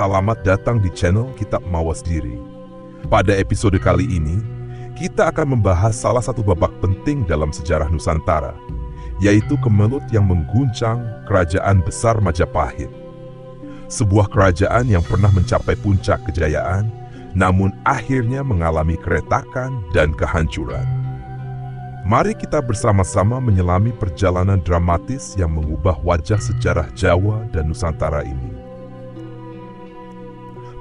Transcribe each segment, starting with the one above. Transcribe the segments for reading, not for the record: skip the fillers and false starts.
Selamat datang di channel Kitab Mawas Diri. Pada episode kali ini, kita akan membahas salah satu babak penting dalam sejarah Nusantara, yaitu kemelut yang mengguncang Kerajaan Besar Majapahit. Sebuah kerajaan yang pernah mencapai puncak kejayaan, namun akhirnya mengalami keretakan dan kehancuran. Mari kita bersama-sama menyelami perjalanan dramatis yang mengubah wajah sejarah Jawa dan Nusantara ini.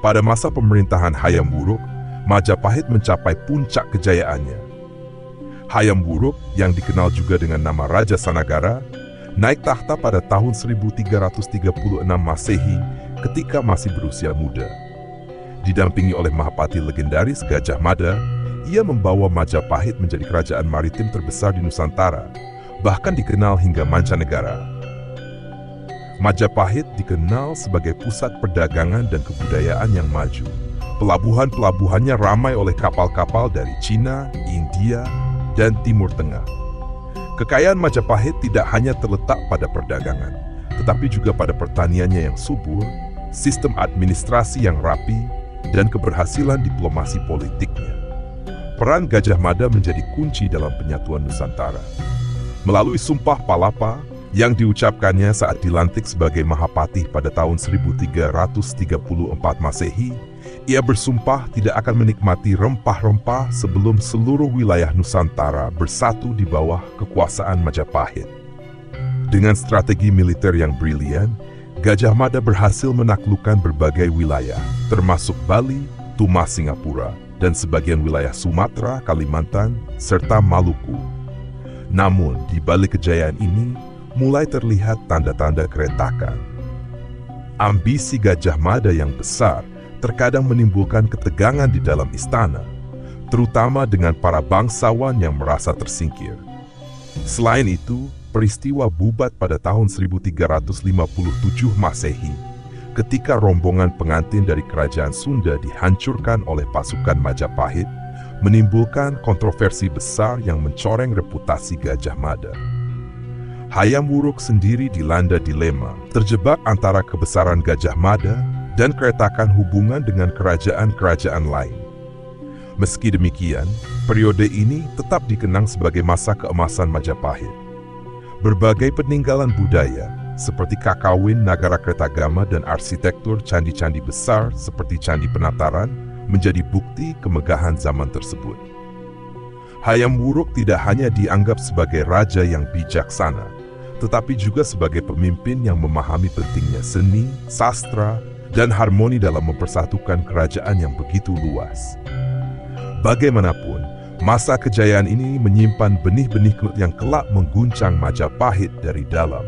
Pada masa pemerintahan Hayam Wuruk, Majapahit mencapai puncak kejayaannya. Hayam Wuruk, yang dikenal juga dengan nama Raja Sanagara, naik tahta pada tahun 1336 Masehi ketika masih berusia muda. Didampingi oleh Mahapati legendaris Gajah Mada, ia membawa Majapahit menjadi kerajaan maritim terbesar di Nusantara, bahkan dikenal hingga mancanegara. Majapahit dikenal sebagai pusat perdagangan dan kebudayaan yang maju. Pelabuhan-pelabuhannya ramai oleh kapal-kapal dari Cina, India, dan Timur Tengah. Kekayaan Majapahit tidak hanya terletak pada perdagangan, tetapi juga pada pertaniannya yang subur, sistem administrasi yang rapi, dan keberhasilan diplomasi politiknya. Peran Gajah Mada menjadi kunci dalam penyatuan Nusantara. Melalui Sumpah Palapa yang diucapkannya saat dilantik sebagai Mahapati pada tahun 1334 Masehi, ia bersumpah tidak akan menikmati rempah-rempah sebelum seluruh wilayah Nusantara bersatu di bawah kekuasaan Majapahit. Dengan strategi militer yang brilian, Gajah Mada berhasil menaklukkan berbagai wilayah, termasuk Bali, Tumas Singapura, dan sebagian wilayah Sumatera, Kalimantan, serta Maluku. Namun, di balik kejayaan ini, mulai terlihat tanda-tanda keretakan. Ambisi Gajah Mada yang besar terkadang menimbulkan ketegangan di dalam istana, terutama dengan para bangsawan yang merasa tersingkir. Selain itu, peristiwa Bubat pada tahun 1357 Masehi, ketika rombongan pengantin dari kerajaan Sunda dihancurkan oleh pasukan Majapahit, menimbulkan kontroversi besar yang mencoreng reputasi Gajah Mada. Hayam Wuruk sendiri dilanda dilema, terjebak antara kebesaran Gajah Mada dan keretakan hubungan dengan kerajaan-kerajaan lain. Meski demikian, periode ini tetap dikenang sebagai masa keemasan Majapahit. Berbagai peninggalan budaya, seperti Kakawin Nagarakretagama dan arsitektur candi-candi besar seperti Candi Penataran, menjadi bukti kemegahan zaman tersebut. Hayam Wuruk tidak hanya dianggap sebagai raja yang bijaksana, tetapi juga sebagai pemimpin yang memahami pentingnya seni, sastra, dan harmoni dalam mempersatukan kerajaan yang begitu luas. Bagaimanapun, masa kejayaan ini menyimpan benih-benih yang kelak mengguncang Majapahit dari dalam.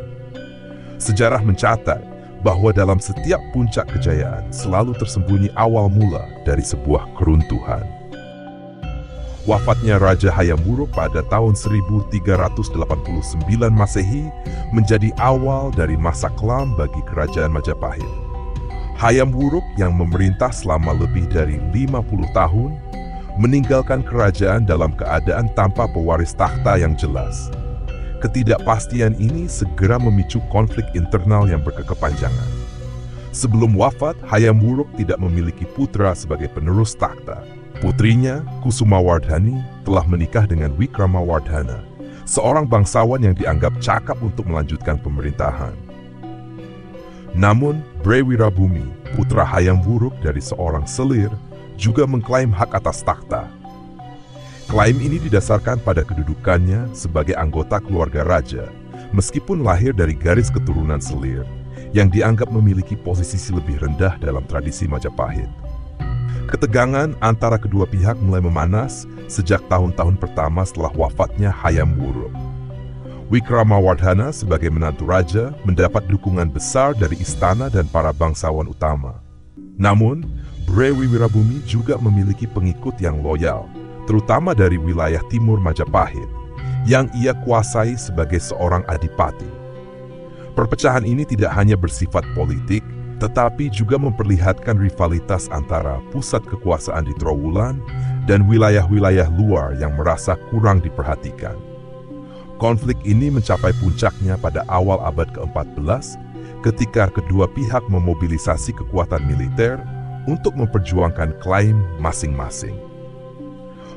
Sejarah mencatat bahwa dalam setiap puncak kejayaan selalu tersembunyi awal mula dari sebuah keruntuhan. Wafatnya Raja Hayam Wuruk pada tahun 1389 Masehi menjadi awal dari masa kelam bagi Kerajaan Majapahit. Hayam Wuruk yang memerintah selama lebih dari 50 tahun, meninggalkan kerajaan dalam keadaan tanpa pewaris takhta yang jelas. Ketidakpastian ini segera memicu konflik internal yang berkepanjangan. Sebelum wafat, Hayam Wuruk tidak memiliki putra sebagai penerus takhta. Putrinya, Kusumawardhani, telah menikah dengan Wikramawardhana, seorang bangsawan yang dianggap cakap untuk melanjutkan pemerintahan. Namun, Bre Wirabumi, putra Hayam Wuruk dari seorang selir, juga mengklaim hak atas takhta. Klaim ini didasarkan pada kedudukannya sebagai anggota keluarga raja, meskipun lahir dari garis keturunan selir, yang dianggap memiliki posisi lebih rendah dalam tradisi Majapahit. Ketegangan antara kedua pihak mulai memanas sejak tahun-tahun pertama setelah wafatnya Hayam Wuruk. Wikramawardhana sebagai menantu raja mendapat dukungan besar dari istana dan para bangsawan utama. Namun, Bre Wirabumi juga memiliki pengikut yang loyal, terutama dari wilayah timur Majapahit, yang ia kuasai sebagai seorang adipati. Perpecahan ini tidak hanya bersifat politik, tetapi juga memperlihatkan rivalitas antara pusat kekuasaan di Trowulan dan wilayah-wilayah luar yang merasa kurang diperhatikan. Konflik ini mencapai puncaknya pada awal abad ke-14 ketika kedua pihak memobilisasi kekuatan militer untuk memperjuangkan klaim masing-masing.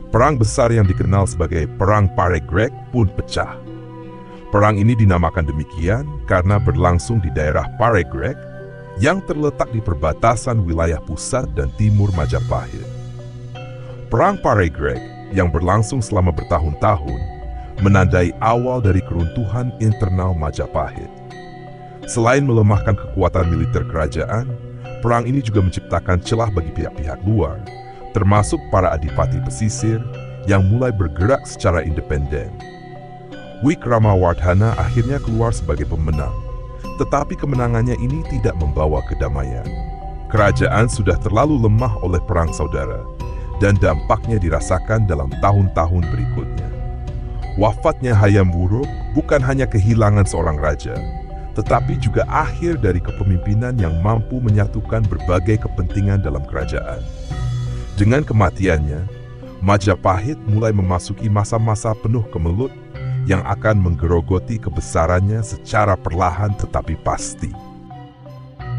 Perang besar yang dikenal sebagai Perang Paregreg pun pecah. Perang ini dinamakan demikian karena berlangsung di daerah Paregreg yang terletak di perbatasan wilayah pusat dan timur Majapahit. Perang Paregreg yang berlangsung selama bertahun-tahun menandai awal dari keruntuhan internal Majapahit. Selain melemahkan kekuatan militer kerajaan, perang ini juga menciptakan celah bagi pihak-pihak luar, termasuk para adipati pesisir yang mulai bergerak secara independen. Wikramawardhana akhirnya keluar sebagai pemenang, tetapi kemenangannya ini tidak membawa kedamaian. Kerajaan sudah terlalu lemah oleh perang saudara, dan dampaknya dirasakan dalam tahun-tahun berikutnya. Wafatnya Hayam Wuruk bukan hanya kehilangan seorang raja, tetapi juga akhir dari kepemimpinan yang mampu menyatukan berbagai kepentingan dalam kerajaan. Dengan kematiannya, Majapahit mulai memasuki masa-masa penuh kemelut yang akan menggerogoti kebesarannya secara perlahan tetapi pasti.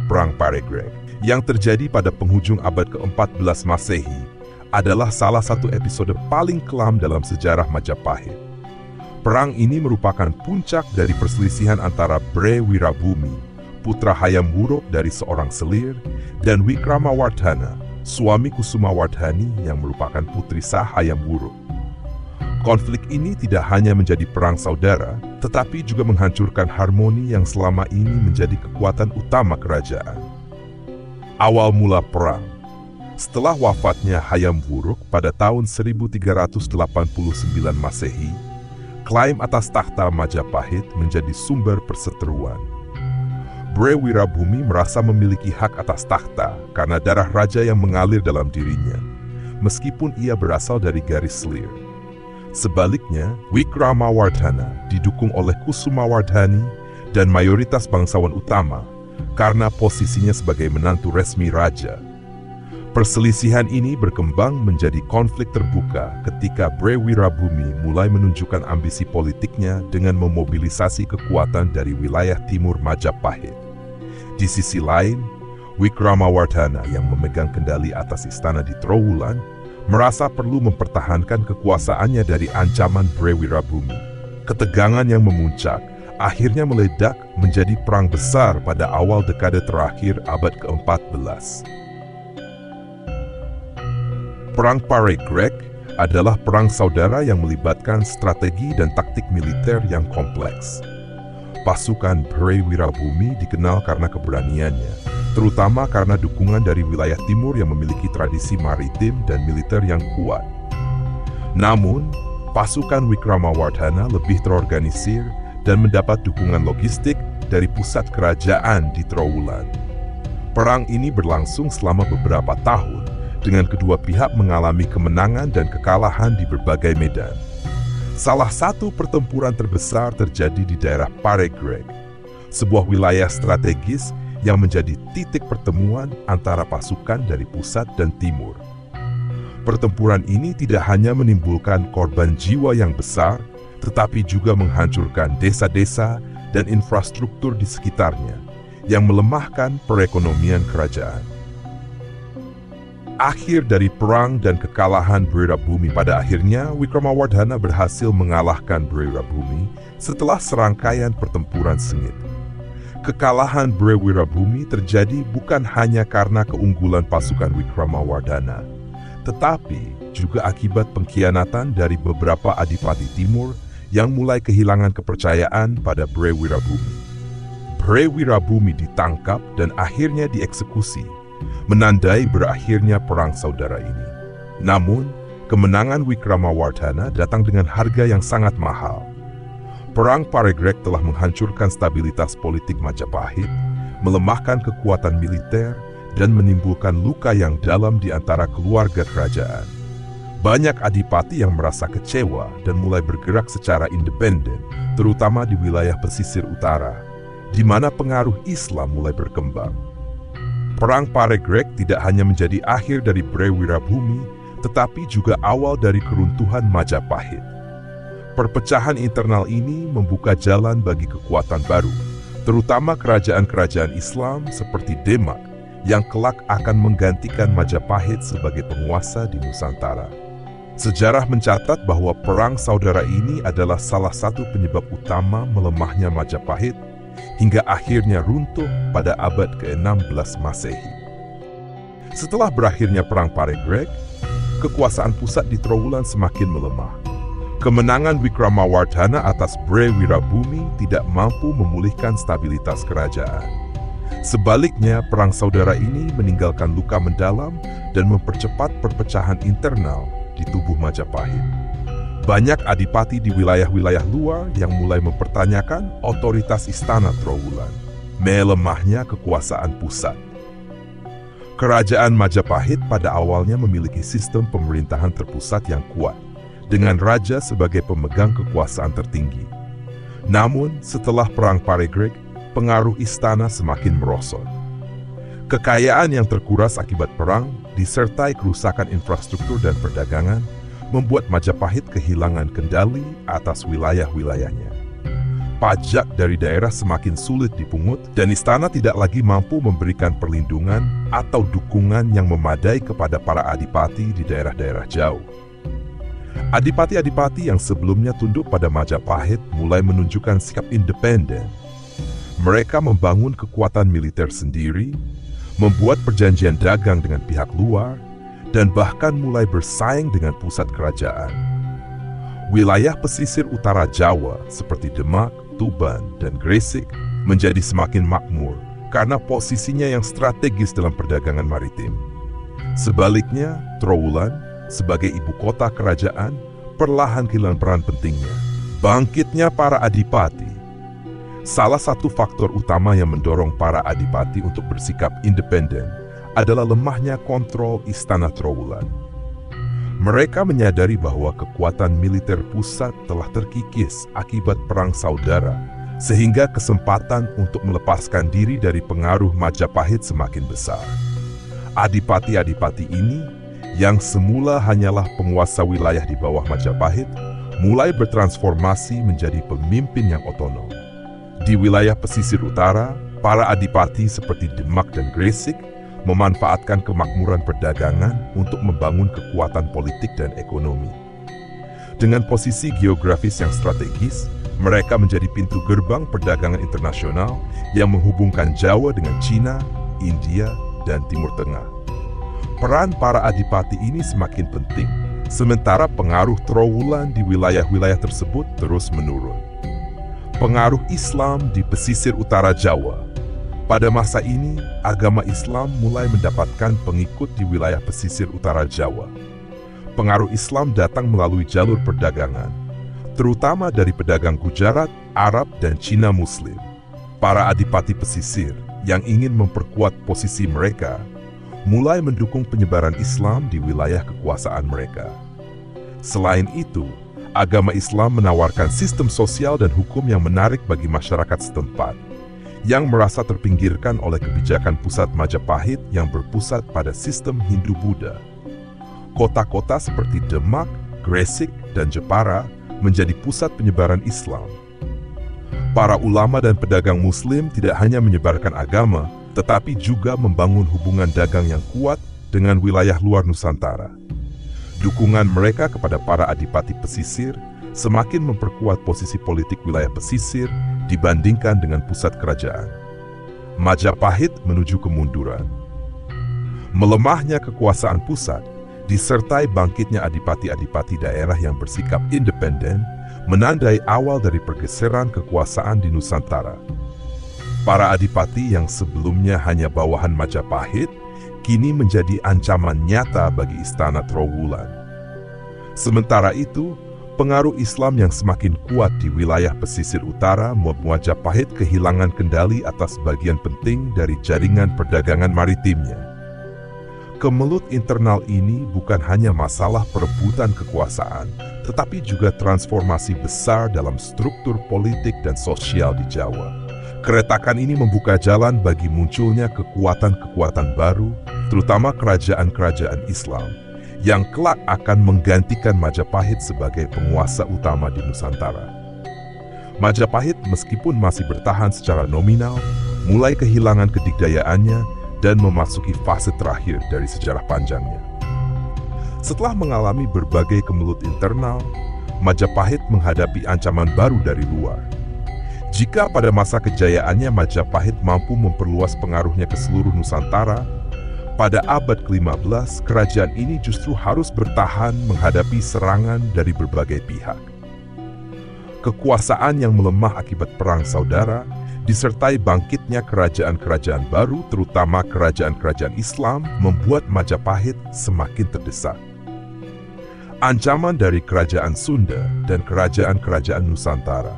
Perang Paregreg yang terjadi pada penghujung abad ke-14 Masehi adalah salah satu episode paling kelam dalam sejarah Majapahit. Perang ini merupakan puncak dari perselisihan antara Bre Wirabumi, putra Hayam Wuruk dari seorang selir, dan Wikramawardhana, suami Kusumawardhani yang merupakan putri sah Hayam Wuruk. Konflik ini tidak hanya menjadi perang saudara, tetapi juga menghancurkan harmoni yang selama ini menjadi kekuatan utama kerajaan. Awal mula perang. Setelah wafatnya Hayam Wuruk pada tahun 1389 Masehi, klaim atas tahta Majapahit menjadi sumber perseteruan. Bre Wirabumi merasa memiliki hak atas tahta karena darah raja yang mengalir dalam dirinya, meskipun ia berasal dari garis selir. Sebaliknya, Wikramawardhana didukung oleh Kusumawardhani dan mayoritas bangsawan utama karena posisinya sebagai menantu resmi raja. Perselisihan ini berkembang menjadi konflik terbuka ketika Bre Wirabumi mulai menunjukkan ambisi politiknya dengan memobilisasi kekuatan dari wilayah timur Majapahit. Di sisi lain, Wikramawardhana yang memegang kendali atas istana di Trowulan merasa perlu mempertahankan kekuasaannya dari ancaman Bre Wirabumi. Ketegangan yang memuncak akhirnya meledak menjadi perang besar pada awal dekade terakhir abad ke-14. Perang Paregreg adalah perang saudara yang melibatkan strategi dan taktik militer yang kompleks. Pasukan Bre Wirabumi dikenal karena keberaniannya, terutama karena dukungan dari wilayah timur yang memiliki tradisi maritim dan militer yang kuat. Namun, pasukan Wikramawardhana lebih terorganisir dan mendapat dukungan logistik dari pusat kerajaan di Trowulan. Perang ini berlangsung selama beberapa tahun, dengan kedua pihak mengalami kemenangan dan kekalahan di berbagai medan. Salah satu pertempuran terbesar terjadi di daerah Paregreg, sebuah wilayah strategis yang menjadi titik pertemuan antara pasukan dari pusat dan timur. Pertempuran ini tidak hanya menimbulkan korban jiwa yang besar, tetapi juga menghancurkan desa-desa dan infrastruktur di sekitarnya, yang melemahkan perekonomian kerajaan. Akhir dari perang dan kekalahan Bre Wirabumi pada akhirnya Wikramawardhana berhasil mengalahkan Bre Wirabumi setelah serangkaian pertempuran sengit. Kekalahan Bre Wirabumi terjadi bukan hanya karena keunggulan pasukan Wikramawardhana, tetapi juga akibat pengkhianatan dari beberapa adipati timur yang mulai kehilangan kepercayaan pada Bre Wirabumi. Bre Wirabumi ditangkap dan akhirnya dieksekusi, menandai berakhirnya perang saudara ini. Namun, kemenangan Wikramawardhana datang dengan harga yang sangat mahal. Perang Paregreg telah menghancurkan stabilitas politik Majapahit, melemahkan kekuatan militer, dan menimbulkan luka yang dalam di antara keluarga kerajaan. Banyak adipati yang merasa kecewa dan mulai bergerak secara independen, terutama di wilayah pesisir utara, di mana pengaruh Islam mulai berkembang. Perang Paregreg tidak hanya menjadi akhir dari Bre Wirabumi, tetapi juga awal dari keruntuhan Majapahit. Perpecahan internal ini membuka jalan bagi kekuatan baru, terutama kerajaan-kerajaan Islam seperti Demak yang kelak akan menggantikan Majapahit sebagai penguasa di Nusantara. Sejarah mencatat bahwa perang saudara ini adalah salah satu penyebab utama melemahnya Majapahit hingga akhirnya runtuh pada abad ke-16 Masehi. Setelah berakhirnya Perang Paregreg, kekuasaan pusat di Trowulan semakin melemah. Kemenangan Wikramawardhana atas Bre Wirabumi tidak mampu memulihkan stabilitas kerajaan. Sebaliknya, perang saudara ini meninggalkan luka mendalam dan mempercepat perpecahan internal di tubuh Majapahit. Banyak adipati di wilayah-wilayah luar yang mulai mempertanyakan otoritas istana Trowulan, melemahnya kekuasaan pusat. Kerajaan Majapahit pada awalnya memiliki sistem pemerintahan terpusat yang kuat, dengan raja sebagai pemegang kekuasaan tertinggi. Namun, setelah Perang Paregreg, pengaruh istana semakin merosot. Kekayaan yang terkuras akibat perang, disertai kerusakan infrastruktur dan perdagangan, membuat Majapahit kehilangan kendali atas wilayah-wilayahnya. Pajak dari daerah semakin sulit dipungut dan istana tidak lagi mampu memberikan perlindungan atau dukungan yang memadai kepada para adipati di daerah-daerah jauh. Adipati-adipati yang sebelumnya tunduk pada Majapahit mulai menunjukkan sikap independen. Mereka membangun kekuatan militer sendiri, membuat perjanjian dagang dengan pihak luar, dan bahkan mulai bersaing dengan pusat kerajaan. Wilayah pesisir utara Jawa seperti Demak, Tuban, dan Gresik menjadi semakin makmur karena posisinya yang strategis dalam perdagangan maritim. Sebaliknya, Trowulan sebagai ibu kota kerajaan perlahan kehilangan peran pentingnya. Bangkitnya para adipati. Salah satu faktor utama yang mendorong para adipati untuk bersikap independen adalah lemahnya kontrol istana Trowulan. Mereka menyadari bahwa kekuatan militer pusat telah terkikis akibat perang saudara, sehingga kesempatan untuk melepaskan diri dari pengaruh Majapahit semakin besar. Adipati-adipati ini, yang semula hanyalah penguasa wilayah di bawah Majapahit, mulai bertransformasi menjadi pemimpin yang otonom. Di wilayah pesisir utara, para adipati seperti Demak dan Gresik memanfaatkan kemakmuran perdagangan untuk membangun kekuatan politik dan ekonomi. Dengan posisi geografis yang strategis, mereka menjadi pintu gerbang perdagangan internasional yang menghubungkan Jawa dengan Cina, India, dan Timur Tengah. Peran para adipati ini semakin penting, sementara pengaruh Trowulan di wilayah-wilayah tersebut terus menurun. Pengaruh Islam di pesisir utara Jawa. Pada masa ini, agama Islam mulai mendapatkan pengikut di wilayah pesisir utara Jawa. Pengaruh Islam datang melalui jalur perdagangan, terutama dari pedagang Gujarat, Arab, dan Cina Muslim. Para adipati pesisir yang ingin memperkuat posisi mereka mulai mendukung penyebaran Islam di wilayah kekuasaan mereka. Selain itu, agama Islam menawarkan sistem sosial dan hukum yang menarik bagi masyarakat setempat, yang merasa terpinggirkan oleh kebijakan pusat Majapahit yang berpusat pada sistem Hindu-Buddha. Kota-kota seperti Demak, Gresik, dan Jepara menjadi pusat penyebaran Islam. Para ulama dan pedagang Muslim tidak hanya menyebarkan agama, tetapi juga membangun hubungan dagang yang kuat dengan wilayah luar Nusantara. Dukungan mereka kepada para adipati pesisir semakin memperkuat posisi politik wilayah pesisir dibandingkan dengan pusat kerajaan. Majapahit menuju kemunduran. Melemahnya kekuasaan pusat, disertai bangkitnya adipati-adipati daerah yang bersikap independen, menandai awal dari pergeseran kekuasaan di Nusantara. Para adipati yang sebelumnya hanya bawahan Majapahit, kini menjadi ancaman nyata bagi istana Trowulan. Sementara itu, pengaruh Islam yang semakin kuat di wilayah pesisir utara membuat Majapahit kehilangan kendali atas bagian penting dari jaringan perdagangan maritimnya. Kemelut internal ini bukan hanya masalah perebutan kekuasaan, tetapi juga transformasi besar dalam struktur politik dan sosial di Jawa. Keretakan ini membuka jalan bagi munculnya kekuatan-kekuatan baru, terutama kerajaan-kerajaan Islam, yang kelak akan menggantikan Majapahit sebagai penguasa utama di Nusantara. Majapahit meskipun masih bertahan secara nominal, mulai kehilangan kedikdayaannya dan memasuki fase terakhir dari sejarah panjangnya. Setelah mengalami berbagai kemelut internal, Majapahit menghadapi ancaman baru dari luar. Jika pada masa kejayaannya Majapahit mampu memperluas pengaruhnya ke seluruh Nusantara, pada abad ke-15 kerajaan ini justru harus bertahan menghadapi serangan dari berbagai pihak. Kekuasaan yang melemah akibat perang saudara, disertai bangkitnya kerajaan-kerajaan baru, terutama kerajaan-kerajaan Islam, membuat Majapahit semakin terdesak. Ancaman dari kerajaan Sunda dan kerajaan-kerajaan Nusantara.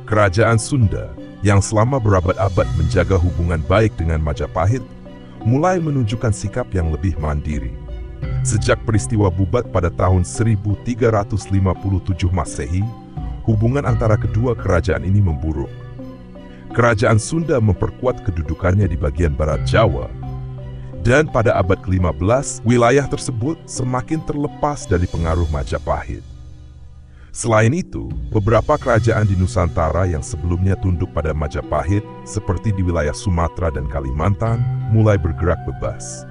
Kerajaan Sunda, yang selama berabad-abad menjaga hubungan baik dengan Majapahit, mulai menunjukkan sikap yang lebih mandiri. Sejak peristiwa Bubat pada tahun 1357 Masehi, hubungan antara kedua kerajaan ini memburuk. Kerajaan Sunda memperkuat kedudukannya di bagian barat Jawa, dan pada abad ke-15, wilayah tersebut semakin terlepas dari pengaruh Majapahit. Selain itu, beberapa kerajaan di Nusantara yang sebelumnya tunduk pada Majapahit, seperti di wilayah Sumatera dan Kalimantan, mulai bergerak bebas.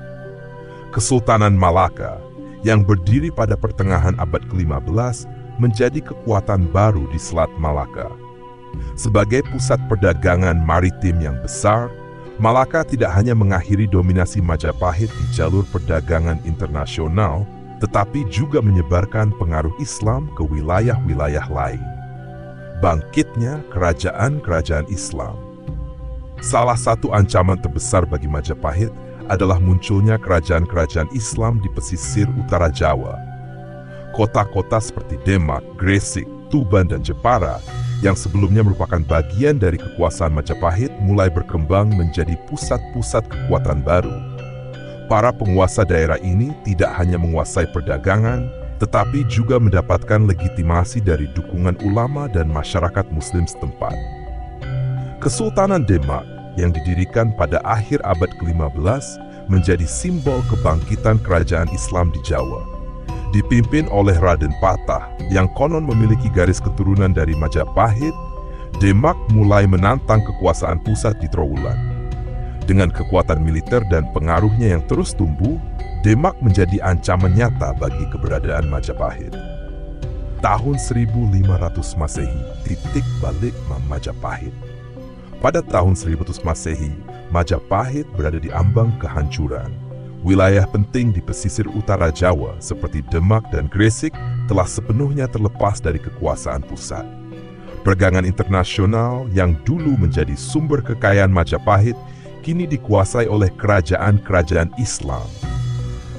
Kesultanan Malaka, yang berdiri pada pertengahan abad ke-15, menjadi kekuatan baru di Selat Malaka. Sebagai pusat perdagangan maritim yang besar, Malaka tidak hanya mengakhiri dominasi Majapahit di jalur perdagangan internasional, tetapi juga menyebarkan pengaruh Islam ke wilayah-wilayah lain. Bangkitnya kerajaan-kerajaan Islam. Salah satu ancaman terbesar bagi Majapahit adalah munculnya kerajaan-kerajaan Islam di pesisir utara Jawa. Kota-kota seperti Demak, Gresik, Tuban, dan Jepara yang sebelumnya merupakan bagian dari kekuasaan Majapahit mulai berkembang menjadi pusat-pusat kekuatan baru. Para penguasa daerah ini tidak hanya menguasai perdagangan, tetapi juga mendapatkan legitimasi dari dukungan ulama dan masyarakat Muslim setempat. Kesultanan Demak yang didirikan pada akhir abad ke-15 menjadi simbol kebangkitan kerajaan Islam di Jawa. Dipimpin oleh Raden Patah yang konon memiliki garis keturunan dari Majapahit, Demak mulai menantang kekuasaan pusat di Trowulan. Dengan kekuatan militer dan pengaruhnya yang terus tumbuh, Demak menjadi ancaman nyata bagi keberadaan Majapahit. Tahun 1500 Masehi, titik balik Majapahit. Pada tahun 1100 Masehi, Majapahit berada di ambang kehancuran. Wilayah penting di pesisir utara Jawa seperti Demak dan Gresik telah sepenuhnya terlepas dari kekuasaan pusat. Perdagangan internasional yang dulu menjadi sumber kekayaan Majapahit kini dikuasai oleh kerajaan-kerajaan Islam.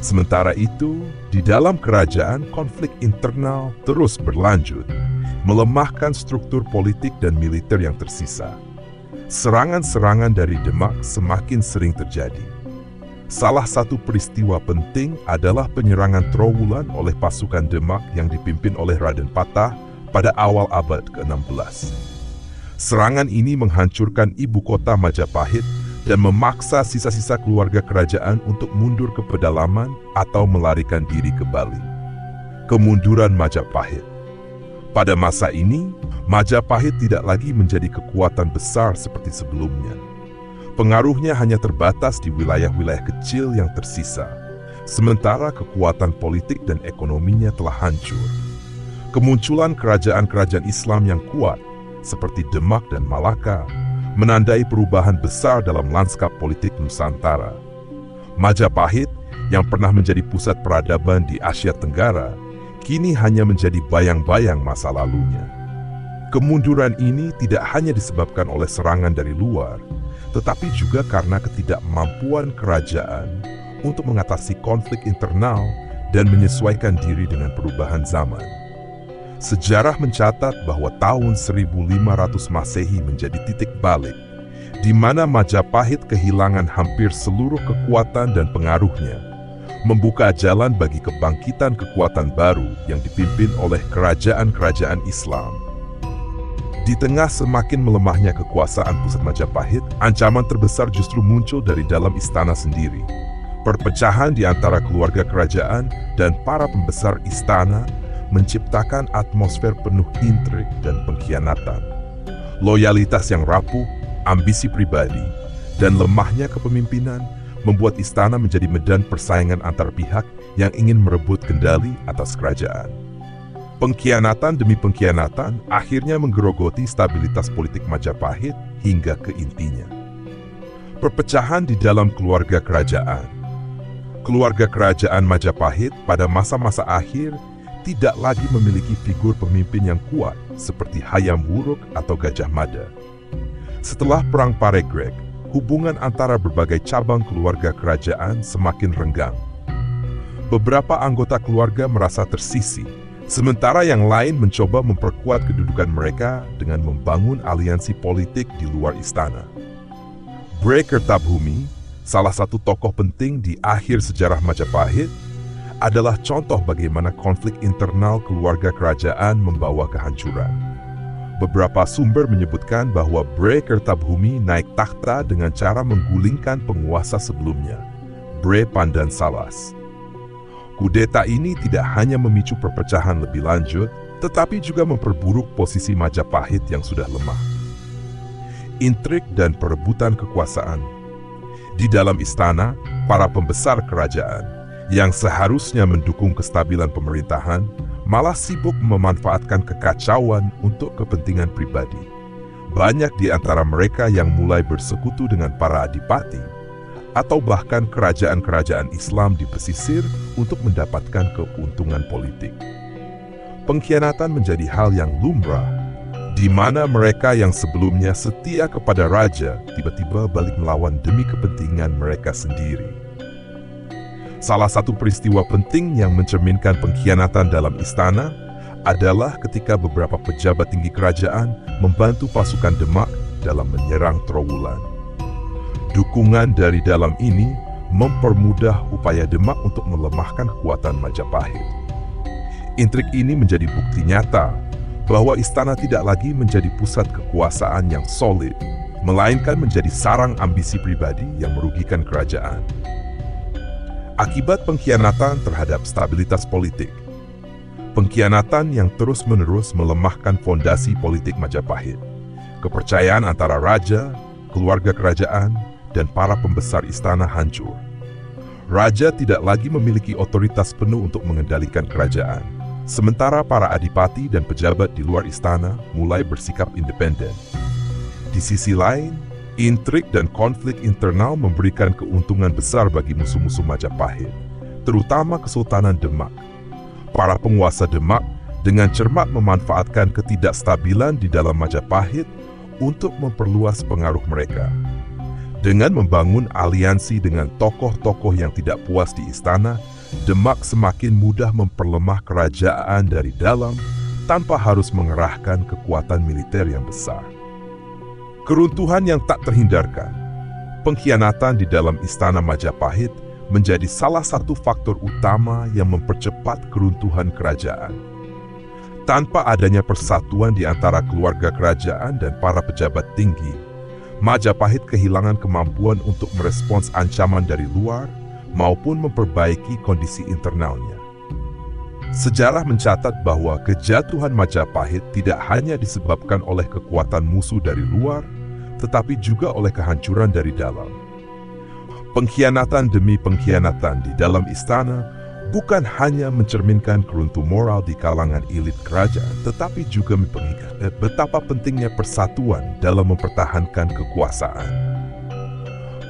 Sementara itu, di dalam kerajaan konflik internal terus berlanjut, melemahkan struktur politik dan militer yang tersisa. Serangan-serangan dari Demak semakin sering terjadi. Salah satu peristiwa penting adalah penyerangan Trowulan oleh pasukan Demak yang dipimpin oleh Raden Patah pada awal abad ke-16. Serangan ini menghancurkan ibu kota Majapahit dan memaksa sisa-sisa keluarga kerajaan untuk mundur ke pedalaman atau melarikan diri ke Bali. Kemunduran Majapahit. Pada masa ini, Majapahit tidak lagi menjadi kekuatan besar seperti sebelumnya. Pengaruhnya hanya terbatas di wilayah-wilayah kecil yang tersisa, sementara kekuatan politik dan ekonominya telah hancur. Kemunculan kerajaan-kerajaan Islam yang kuat, seperti Demak dan Malaka, menandai perubahan besar dalam lanskap politik Nusantara. Majapahit, yang pernah menjadi pusat peradaban di Asia Tenggara, kini hanya menjadi bayang-bayang masa lalunya. Kemunduran ini tidak hanya disebabkan oleh serangan dari luar, tetapi juga karena ketidakmampuan kerajaan untuk mengatasi konflik internal dan menyesuaikan diri dengan perubahan zaman. Sejarah mencatat bahwa tahun 1500 Masehi menjadi titik balik, di mana Majapahit kehilangan hampir seluruh kekuatan dan pengaruhnya, membuka jalan bagi kebangkitan kekuatan baru yang dipimpin oleh kerajaan-kerajaan Islam. Di tengah semakin melemahnya kekuasaan pusat Majapahit, ancaman terbesar justru muncul dari dalam istana sendiri. Perpecahan di antara keluarga kerajaan dan para pembesar istana menciptakan atmosfer penuh intrik dan pengkhianatan. Loyalitas yang rapuh, ambisi pribadi, dan lemahnya kepemimpinan membuat istana menjadi medan persaingan antar pihak yang ingin merebut kendali atas kerajaan. Pengkhianatan demi pengkhianatan akhirnya menggerogoti stabilitas politik Majapahit hingga ke intinya. Perpecahan di dalam keluarga kerajaan. Keluarga kerajaan Majapahit pada masa-masa akhir tidak lagi memiliki figur pemimpin yang kuat seperti Hayam Wuruk atau Gajah Mada. Setelah Perang Paregreg, hubungan antara berbagai cabang keluarga kerajaan semakin renggang. Beberapa anggota keluarga merasa tersisih, sementara yang lain mencoba memperkuat kedudukan mereka dengan membangun aliansi politik di luar istana. Bre Kertabhumi, salah satu tokoh penting di akhir sejarah Majapahit, adalah contoh bagaimana konflik internal keluarga kerajaan membawa kehancuran. Beberapa sumber menyebutkan bahwa Bre Kertabhumi naik takhta dengan cara menggulingkan penguasa sebelumnya, Bre Pandan Salas. Kudeta ini tidak hanya memicu perpecahan lebih lanjut, tetapi juga memperburuk posisi Majapahit yang sudah lemah. Intrik dan perebutan kekuasaan. Di dalam istana, para pembesar kerajaan yang seharusnya mendukung kestabilan pemerintahan malah sibuk memanfaatkan kekacauan untuk kepentingan pribadi. Banyak di antara mereka yang mulai bersekutu dengan para adipati atau bahkan kerajaan-kerajaan Islam di pesisir untuk mendapatkan keuntungan politik. Pengkhianatan menjadi hal yang lumrah, di mana mereka yang sebelumnya setia kepada raja tiba-tiba balik melawan demi kepentingan mereka sendiri. Salah satu peristiwa penting yang mencerminkan pengkhianatan dalam istana adalah ketika beberapa pejabat tinggi kerajaan membantu pasukan Demak dalam menyerang Trowulan. Dukungan dari dalam ini mempermudah upaya Demak untuk melemahkan kekuatan Majapahit. Intrik ini menjadi bukti nyata bahwa istana tidak lagi menjadi pusat kekuasaan yang solid, melainkan menjadi sarang ambisi pribadi yang merugikan kerajaan. Akibat pengkhianatan terhadap stabilitas politik. Pengkhianatan yang terus-menerus melemahkan fondasi politik Majapahit. Kepercayaan antara raja, keluarga kerajaan, dan para pembesar istana hancur. Raja tidak lagi memiliki otoritas penuh untuk mengendalikan kerajaan, sementara para adipati dan pejabat di luar istana mulai bersikap independen. Di sisi lain, intrik dan konflik internal memberikan keuntungan besar bagi musuh-musuh Majapahit, terutama Kesultanan Demak. Para penguasa Demak dengan cermat memanfaatkan ketidakstabilan di dalam Majapahit untuk memperluas pengaruh mereka. Dengan membangun aliansi dengan tokoh-tokoh yang tidak puas di istana, Demak semakin mudah memperlemah kerajaan dari dalam tanpa harus mengerahkan kekuatan militer yang besar. Keruntuhan yang tak terhindarkan. Pengkhianatan di dalam istana Majapahit menjadi salah satu faktor utama yang mempercepat keruntuhan kerajaan. Tanpa adanya persatuan di antara keluarga kerajaan dan para pejabat tinggi, Majapahit kehilangan kemampuan untuk merespons ancaman dari luar maupun memperbaiki kondisi internalnya. Sejarah mencatat bahwa kejatuhan Majapahit tidak hanya disebabkan oleh kekuatan musuh dari luar, tetapi juga oleh kehancuran dari dalam. Pengkhianatan demi pengkhianatan di dalam istana bukan hanya mencerminkan keruntuhan moral di kalangan elit kerajaan, tetapi juga memperlihatkan betapa pentingnya persatuan dalam mempertahankan kekuasaan.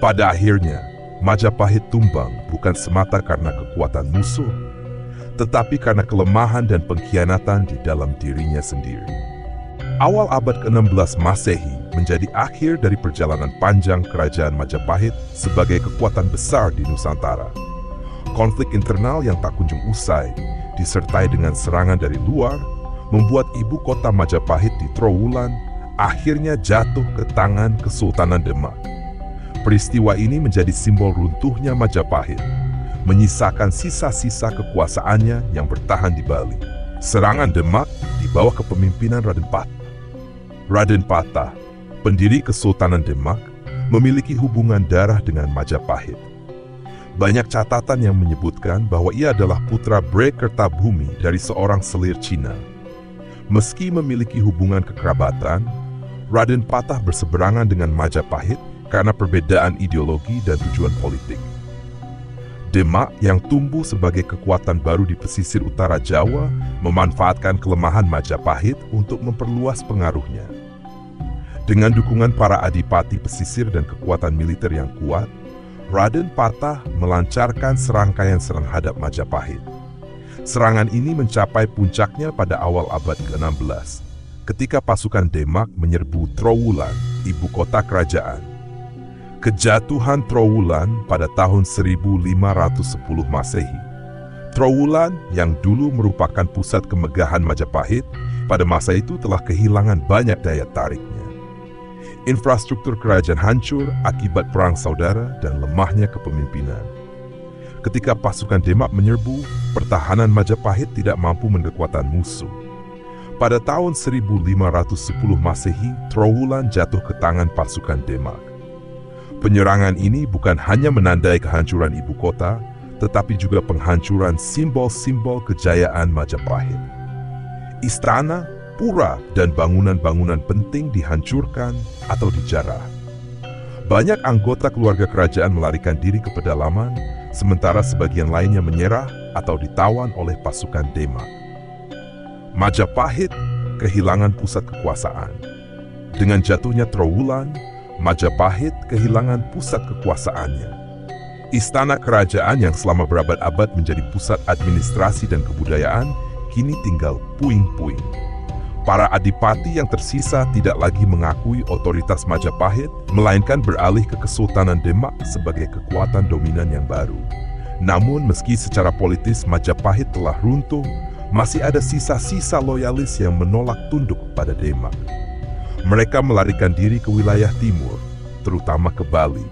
Pada akhirnya, Majapahit tumbang bukan semata karena kekuatan musuh, tetapi karena kelemahan dan pengkhianatan di dalam dirinya sendiri. Awal abad ke-16 Masehi menjadi akhir dari perjalanan panjang kerajaan Majapahit sebagai kekuatan besar di Nusantara. Konflik internal yang tak kunjung usai, disertai dengan serangan dari luar, membuat ibu kota Majapahit di Trowulan akhirnya jatuh ke tangan Kesultanan Demak. Peristiwa ini menjadi simbol runtuhnya Majapahit, menyisakan sisa-sisa kekuasaannya yang bertahan di Bali. Serangan Demak di bawah kepemimpinan Raden Patah. Raden Patah, pendiri Kesultanan Demak, memiliki hubungan darah dengan Majapahit. Banyak catatan yang menyebutkan bahwa ia adalah putra Bre Kertabhumi dari seorang selir Cina. Meski memiliki hubungan kekerabatan, Raden Patah berseberangan dengan Majapahit karena perbedaan ideologi dan tujuan politik. Demak yang tumbuh sebagai kekuatan baru di pesisir utara Jawa memanfaatkan kelemahan Majapahit untuk memperluas pengaruhnya. Dengan dukungan para adipati pesisir dan kekuatan militer yang kuat, Raden Patah melancarkan serangkaian serang hadap Majapahit. Serangan ini mencapai puncaknya pada awal abad ke-16, ketika pasukan Demak menyerbu Trowulan, ibu kota kerajaan. Kejatuhan Trowulan pada tahun 1510 Masehi. Trowulan yang dulu merupakan pusat kemegahan Majapahit, pada masa itu telah kehilangan banyak daya tariknya. Infrastruktur kerajaan hancur akibat perang saudara dan lemahnya kepemimpinan. Ketika pasukan Demak menyerbu, pertahanan Majapahit tidak mampu mendekuatan musuh. Pada tahun 1510 Masehi, Trowulan jatuh ke tangan pasukan Demak. Penyerangan ini bukan hanya menandai kehancuran ibu kota, tetapi juga penghancuran simbol-simbol kejayaan Majapahit. Istana, pura, dan bangunan-bangunan penting dihancurkan atau dijarah. Banyak anggota keluarga kerajaan melarikan diri ke pedalaman, sementara sebagian lainnya menyerah atau ditawan oleh pasukan Demak. Majapahit kehilangan pusat kekuasaan. Dengan jatuhnya Trowulan, Majapahit kehilangan pusat kekuasaannya. Istana kerajaan yang selama berabad-abad menjadi pusat administrasi dan kebudayaan, kini tinggal puing-puing. Para adipati yang tersisa tidak lagi mengakui otoritas Majapahit, melainkan beralih ke Kesultanan Demak sebagai kekuatan dominan yang baru. Namun meski secara politis Majapahit telah runtuh, masih ada sisa-sisa loyalis yang menolak tunduk pada Demak. Mereka melarikan diri ke wilayah timur, terutama ke Bali.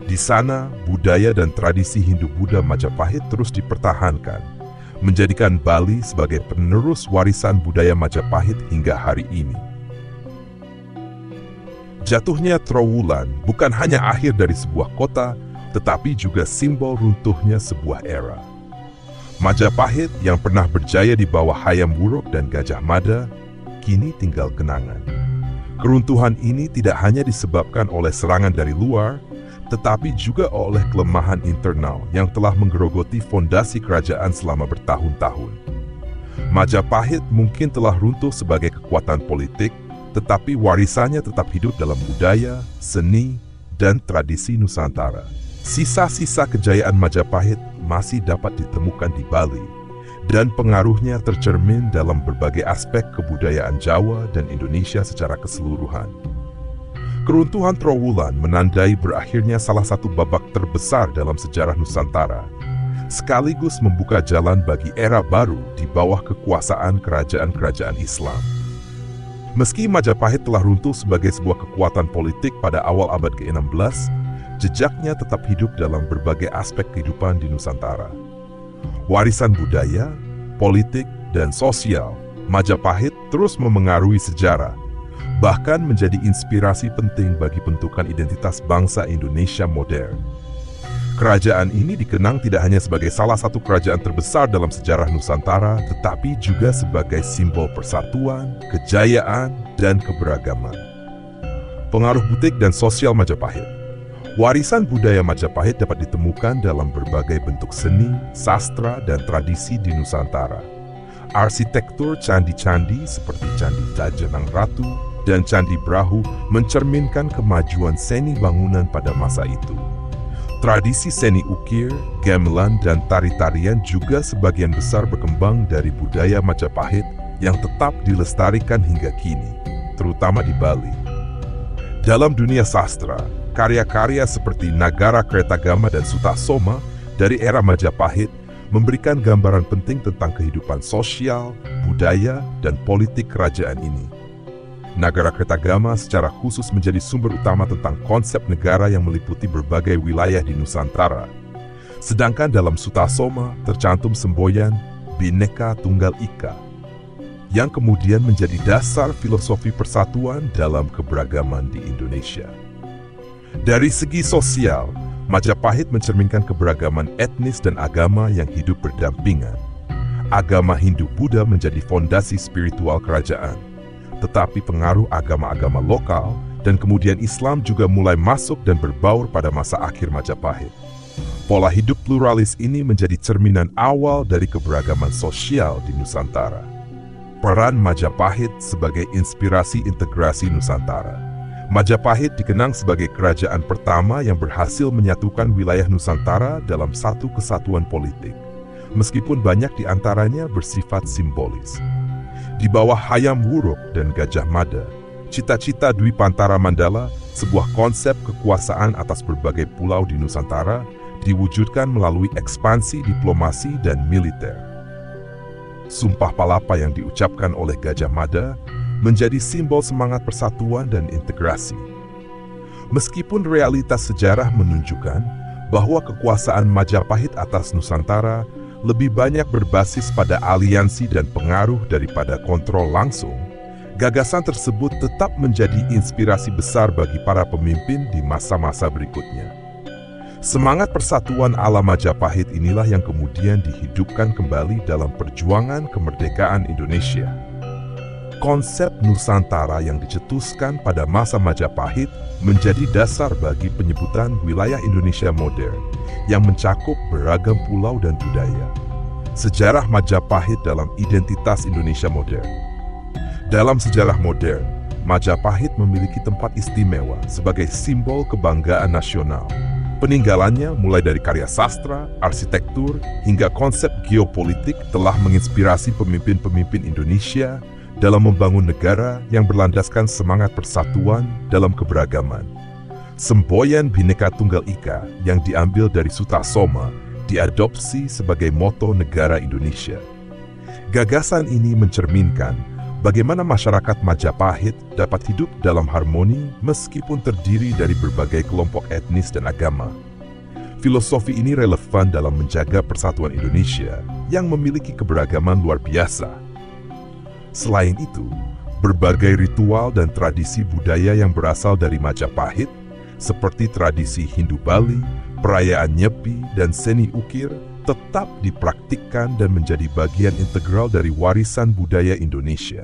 Di sana, budaya dan tradisi Hindu-Buddha Majapahit terus dipertahankan, menjadikan Bali sebagai penerus warisan budaya Majapahit hingga hari ini. Jatuhnya Trowulan bukan hanya akhir dari sebuah kota, tetapi juga simbol runtuhnya sebuah era. Majapahit yang pernah berjaya di bawah Hayam Wuruk dan Gajah Mada, kini tinggal kenangan. Keruntuhan ini tidak hanya disebabkan oleh serangan dari luar, tetapi juga oleh kelemahan internal yang telah menggerogoti fondasi kerajaan selama bertahun-tahun. Majapahit mungkin telah runtuh sebagai kekuatan politik, tetapi warisannya tetap hidup dalam budaya, seni, dan tradisi Nusantara. Sisa-sisa kejayaan Majapahit masih dapat ditemukan di Bali, dan pengaruhnya tercermin dalam berbagai aspek kebudayaan Jawa dan Indonesia secara keseluruhan. Keruntuhan Trowulan menandai berakhirnya salah satu babak terbesar dalam sejarah Nusantara, sekaligus membuka jalan bagi era baru di bawah kekuasaan kerajaan-kerajaan Islam. Meski Majapahit telah runtuh sebagai sebuah kekuatan politik pada awal abad ke-16, jejaknya tetap hidup dalam berbagai aspek kehidupan di Nusantara. Warisan budaya, politik, dan sosial, Majapahit terus memengaruhi sejarah, bahkan menjadi inspirasi penting bagi bentukan identitas bangsa Indonesia modern. Kerajaan ini dikenang tidak hanya sebagai salah satu kerajaan terbesar dalam sejarah Nusantara, tetapi juga sebagai simbol persatuan, kejayaan, dan keberagaman. Pengaruh butik dan sosial Majapahit. Warisan budaya Majapahit dapat ditemukan dalam berbagai bentuk seni, sastra, dan tradisi di Nusantara. Arsitektur candi-candi seperti Candi Dajenang Ratu dan Candi Brahu mencerminkan kemajuan seni bangunan pada masa itu. Tradisi seni ukir, gamelan, dan tari-tarian juga sebagian besar berkembang dari budaya Majapahit yang tetap dilestarikan hingga kini, terutama di Bali. Dalam dunia sastra, karya-karya seperti Nagara Kertagama dan Sutasoma dari era Majapahit memberikan gambaran penting tentang kehidupan sosial, budaya, dan politik kerajaan ini. Nagara Kertagama secara khusus menjadi sumber utama tentang konsep negara yang meliputi berbagai wilayah di Nusantara. Sedangkan dalam Sutasoma tercantum semboyan Bhinneka Tunggal Ika, yang kemudian menjadi dasar filosofi persatuan dalam keberagaman di Indonesia. Dari segi sosial, Majapahit mencerminkan keberagaman etnis dan agama yang hidup berdampingan. Agama Hindu-Buddha menjadi fondasi spiritual kerajaan, tetapi pengaruh agama-agama lokal dan kemudian Islam juga mulai masuk dan berbaur pada masa akhir Majapahit. Pola hidup pluralis ini menjadi cerminan awal dari keberagaman sosial di Nusantara. Peran Majapahit sebagai inspirasi integrasi Nusantara. Majapahit dikenang sebagai kerajaan pertama yang berhasil menyatukan wilayah Nusantara dalam satu kesatuan politik, meskipun banyak di antaranya bersifat simbolis. Di bawah Hayam Wuruk dan Gajah Mada, cita-cita Dwi Pantara Mandala, sebuah konsep kekuasaan atas berbagai pulau di Nusantara, diwujudkan melalui ekspansi diplomasi dan militer. Sumpah Palapa yang diucapkan oleh Gajah Mada menjadi simbol semangat persatuan dan integrasi. Meskipun realitas sejarah menunjukkan bahwa kekuasaan Majapahit atas Nusantara lebih banyak berbasis pada aliansi dan pengaruh daripada kontrol langsung, gagasan tersebut tetap menjadi inspirasi besar bagi para pemimpin di masa-masa berikutnya. Semangat persatuan ala Majapahit inilah yang kemudian dihidupkan kembali dalam perjuangan kemerdekaan Indonesia. Konsep Nusantara yang dicetuskan pada masa Majapahit menjadi dasar bagi penyebutan wilayah Indonesia modern yang mencakup beragam pulau dan budaya. Sejarah Majapahit dalam identitas Indonesia modern. Dalam sejarah modern, Majapahit memiliki tempat istimewa sebagai simbol kebanggaan nasional. Peninggalannya mulai dari karya sastra, arsitektur, hingga konsep geopolitik telah menginspirasi pemimpin-pemimpin Indonesia dalam membangun negara yang berlandaskan semangat persatuan dalam keberagaman. Semboyan Bhinneka Tunggal Ika yang diambil dari Sutasoma diadopsi sebagai moto negara Indonesia. Gagasan ini mencerminkan bagaimana masyarakat Majapahit dapat hidup dalam harmoni meskipun terdiri dari berbagai kelompok etnis dan agama. Filosofi ini relevan dalam menjaga persatuan Indonesia yang memiliki keberagaman luar biasa. Selain itu, berbagai ritual dan tradisi budaya yang berasal dari Majapahit, seperti tradisi Hindu Bali, perayaan Nyepi, dan seni ukir, tetap dipraktikkan dan menjadi bagian integral dari warisan budaya Indonesia.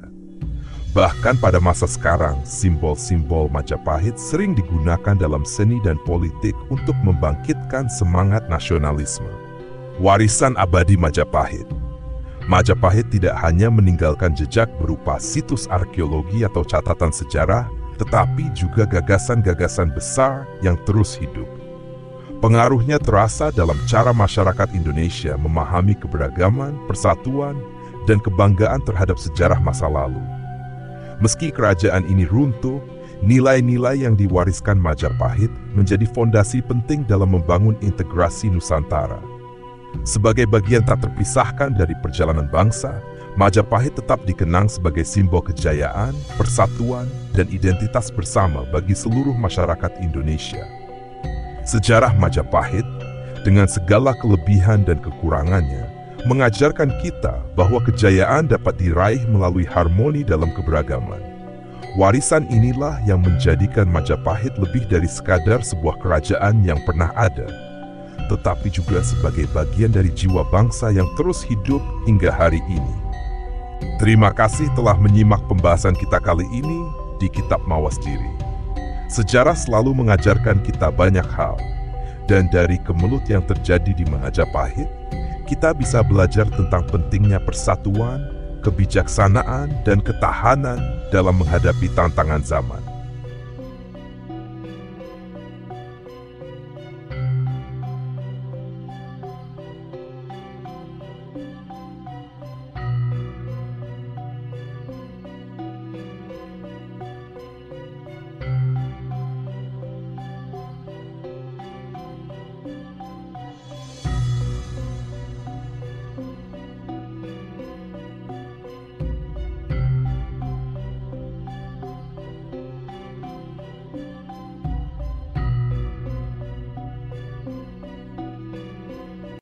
Bahkan pada masa sekarang, simbol-simbol Majapahit sering digunakan dalam seni dan politik untuk membangkitkan semangat nasionalisme. Warisan abadi Majapahit. Majapahit tidak hanya meninggalkan jejak berupa situs arkeologi atau catatan sejarah, tetapi juga gagasan-gagasan besar yang terus hidup. Pengaruhnya terasa dalam cara masyarakat Indonesia memahami keberagaman, persatuan, dan kebanggaan terhadap sejarah masa lalu. Meski kerajaan ini runtuh, nilai-nilai yang diwariskan Majapahit menjadi fondasi penting dalam membangun integrasi Nusantara. Sebagai bagian tak terpisahkan dari perjalanan bangsa, Majapahit tetap dikenang sebagai simbol kejayaan, persatuan, dan identitas bersama bagi seluruh masyarakat Indonesia. Sejarah Majapahit, dengan segala kelebihan dan kekurangannya, mengajarkan kita bahwa kejayaan dapat diraih melalui harmoni dalam keberagaman. Warisan inilah yang menjadikan Majapahit lebih dari sekadar sebuah kerajaan yang pernah ada, tetapi juga sebagai bagian dari jiwa bangsa yang terus hidup hingga hari ini. Terima kasih telah menyimak pembahasan kita kali ini di Kitab Mawas Diri. Sejarah selalu mengajarkan kita banyak hal, dan dari kemelut yang terjadi di Majapahit, kita bisa belajar tentang pentingnya persatuan, kebijaksanaan, dan ketahanan dalam menghadapi tantangan zaman.